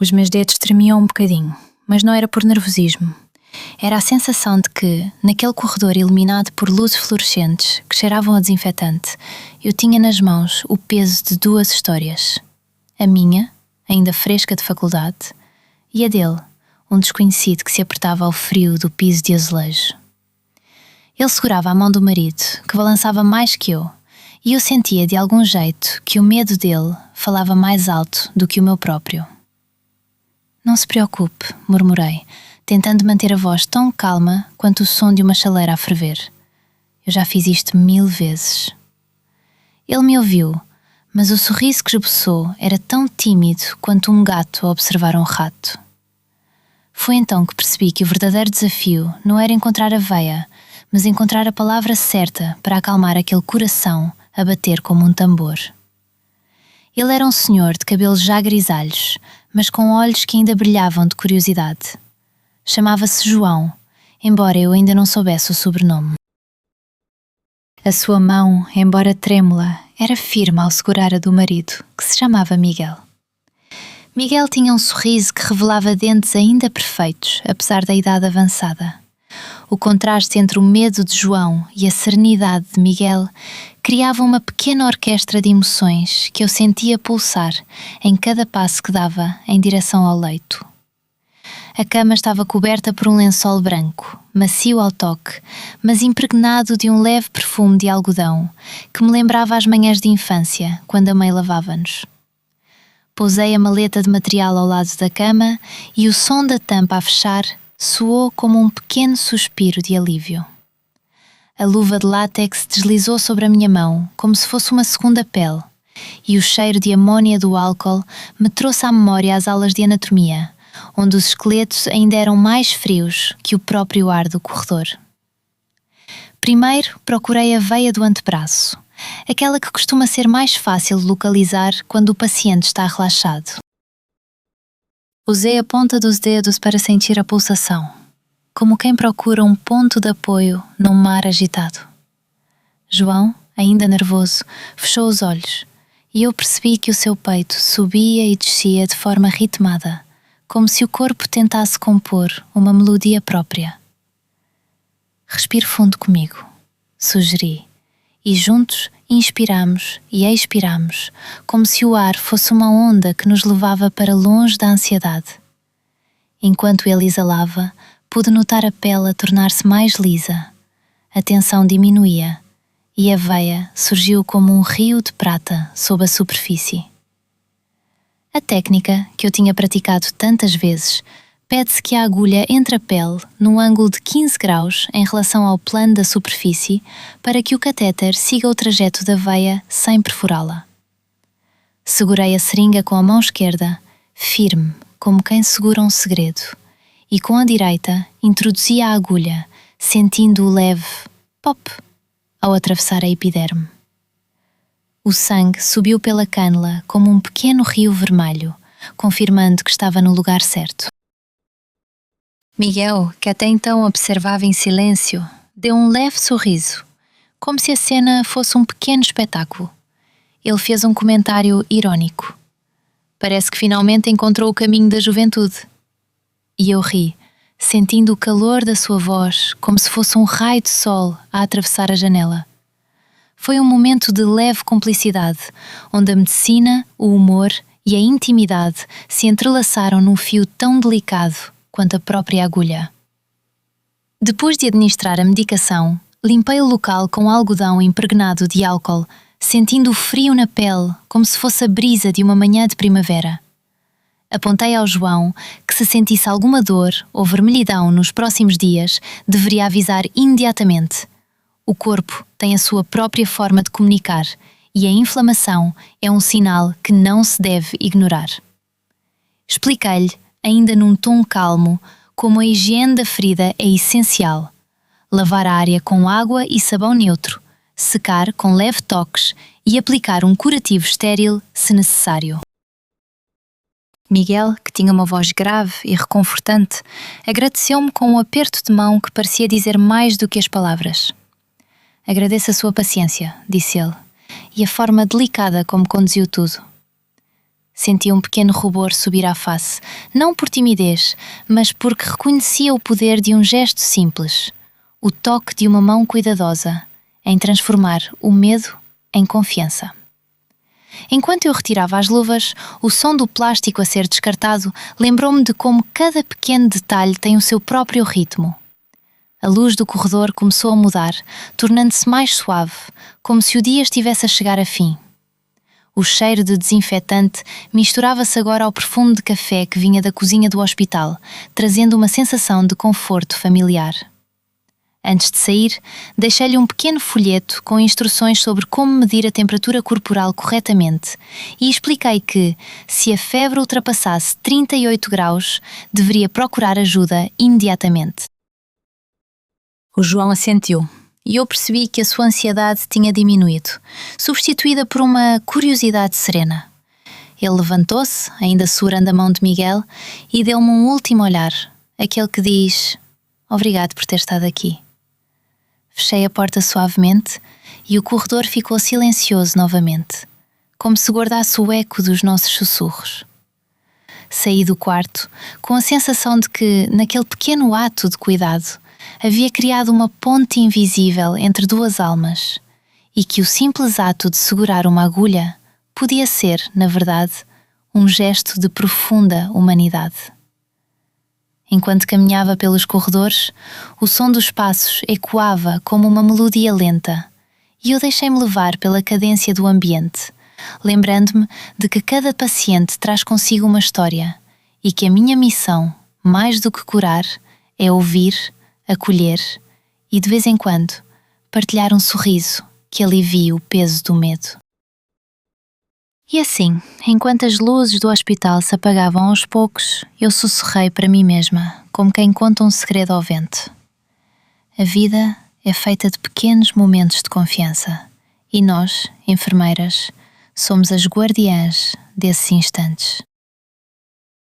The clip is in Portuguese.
Os meus dedos tremiam um bocadinho, mas não era por nervosismo. Era a sensação de que, naquele corredor iluminado por luzes fluorescentes que cheiravam a desinfetante, eu tinha nas mãos o peso de duas histórias. A minha, ainda fresca de faculdade, e a dele, um desconhecido que se apertava ao frio do piso de azulejo. Ele segurava a mão do marido, que balançava mais que eu, e eu sentia de algum jeito que o medo dele falava mais alto do que o meu próprio. Não se preocupe, murmurei, tentando manter a voz tão calma quanto o som de uma chaleira a ferver. Eu já fiz isto 1000 vezes. Ele me ouviu, mas o sorriso que esboçou era tão tímido quanto um gato a observar um rato. Foi então que percebi que o verdadeiro desafio não era encontrar a veia, mas encontrar a palavra certa para acalmar aquele coração a bater como um tambor. Ele era um senhor de cabelos já grisalhos, mas com olhos que ainda brilhavam de curiosidade. Chamava-se João, embora eu ainda não soubesse o sobrenome. A sua mão, embora trêmula, era firme ao segurar a do marido, que se chamava Miguel. Miguel tinha um sorriso que revelava dentes ainda perfeitos, apesar da idade avançada. O contraste entre o medo de João e a serenidade de Miguel criava uma pequena orquestra de emoções que eu sentia pulsar em cada passo que dava em direção ao leito. A cama estava coberta por um lençol branco, macio ao toque, mas impregnado de um leve perfume de algodão que me lembrava as manhãs de infância, quando a mãe lavava-nos. Pousei a maleta de material ao lado da cama e o som da tampa a fechar soou como um pequeno suspiro de alívio. A luva de látex deslizou sobre a minha mão como se fosse uma segunda pele, e o cheiro de amônia do álcool me trouxe à memória as aulas de anatomia, onde os esqueletos ainda eram mais frios que o próprio ar do corredor. Primeiro procurei a veia do antebraço, aquela que costuma ser mais fácil de localizar quando o paciente está relaxado. Usei a ponta dos dedos para sentir a pulsação, como quem procura um ponto de apoio num mar agitado. João, ainda nervoso, fechou os olhos e eu percebi que o seu peito subia e descia de forma ritmada, como se o corpo tentasse compor uma melodia própria. Respire fundo comigo, sugeri, e juntos inspiramos e expiramos, como se o ar fosse uma onda que nos levava para longe da ansiedade. Enquanto ele exalava, pude notar a pele a tornar-se mais lisa, a tensão diminuía e a veia surgiu como um rio de prata sob a superfície. A técnica, que eu tinha praticado tantas vezes, pede-se que a agulha entre a pele num ângulo de 15 graus em relação ao plano da superfície para que o catéter siga o trajeto da veia sem perfurá-la. Segurei a seringa com a mão esquerda, firme, como quem segura um segredo, e com a direita introduzi a agulha, sentindo o leve pop ao atravessar a epiderme. O sangue subiu pela cânula como um pequeno rio vermelho, confirmando que estava no lugar certo. Miguel, que até então observava em silêncio, deu um leve sorriso, como se a cena fosse um pequeno espetáculo. Ele fez um comentário irónico. Parece que finalmente encontrou o caminho da juventude. E eu ri, sentindo o calor da sua voz como se fosse um raio de sol a atravessar a janela. Foi um momento de leve cumplicidade, onde a medicina, o humor e a intimidade se entrelaçaram num fio tão delicado quanto a própria agulha. Depois de administrar a medicação, limpei o local com algodão impregnado de álcool, sentindo o frio na pele como se fosse a brisa de uma manhã de primavera. Apontei ao João que, se sentisse alguma dor ou vermelhidão nos próximos dias, deveria avisar imediatamente. O corpo tem a sua própria forma de comunicar e a inflamação é um sinal que não se deve ignorar. Expliquei-lhe, ainda num tom calmo, como a higiene da ferida é essencial. Lavar a área com água e sabão neutro, secar com leve toques e aplicar um curativo estéril se necessário. Miguel, que tinha uma voz grave e reconfortante, agradeceu-me com um aperto de mão que parecia dizer mais do que as palavras. Agradeço a sua paciência, disse ele, e a forma delicada como conduziu tudo. Senti um pequeno rubor subir à face, não por timidez, mas porque reconhecia o poder de um gesto simples, o toque de uma mão cuidadosa, em transformar o medo em confiança. Enquanto eu retirava as luvas, o som do plástico a ser descartado lembrou-me de como cada pequeno detalhe tem o seu próprio ritmo. A luz do corredor começou a mudar, tornando-se mais suave, como se o dia estivesse a chegar a fim. O cheiro de desinfetante misturava-se agora ao perfume de café que vinha da cozinha do hospital, trazendo uma sensação de conforto familiar. Antes de sair, deixei-lhe um pequeno folheto com instruções sobre como medir a temperatura corporal corretamente e expliquei que, se a febre ultrapassasse 38 graus, deveria procurar ajuda imediatamente. O João assentiu e eu percebi que a sua ansiedade tinha diminuído, substituída por uma curiosidade serena. Ele levantou-se, ainda segurando a mão de Miguel, e deu-me um último olhar, aquele que diz: "Obrigado por ter estado aqui." Fechei a porta suavemente e o corredor ficou silencioso novamente, como se guardasse o eco dos nossos sussurros. Saí do quarto com a sensação de que, naquele pequeno ato de cuidado, havia criado uma ponte invisível entre duas almas e que o simples ato de segurar uma agulha podia ser, na verdade, um gesto de profunda humanidade. Enquanto caminhava pelos corredores, o som dos passos ecoava como uma melodia lenta e eu deixei-me levar pela cadência do ambiente, lembrando-me de que cada paciente traz consigo uma história e que a minha missão, mais do que curar, é ouvir, acolher e, de vez em quando, partilhar um sorriso que alivie o peso do medo. E assim, enquanto as luzes do hospital se apagavam aos poucos, eu sussurrei para mim mesma, como quem conta um segredo ao vento. A vida é feita de pequenos momentos de confiança e nós, enfermeiras, somos as guardiãs desses instantes.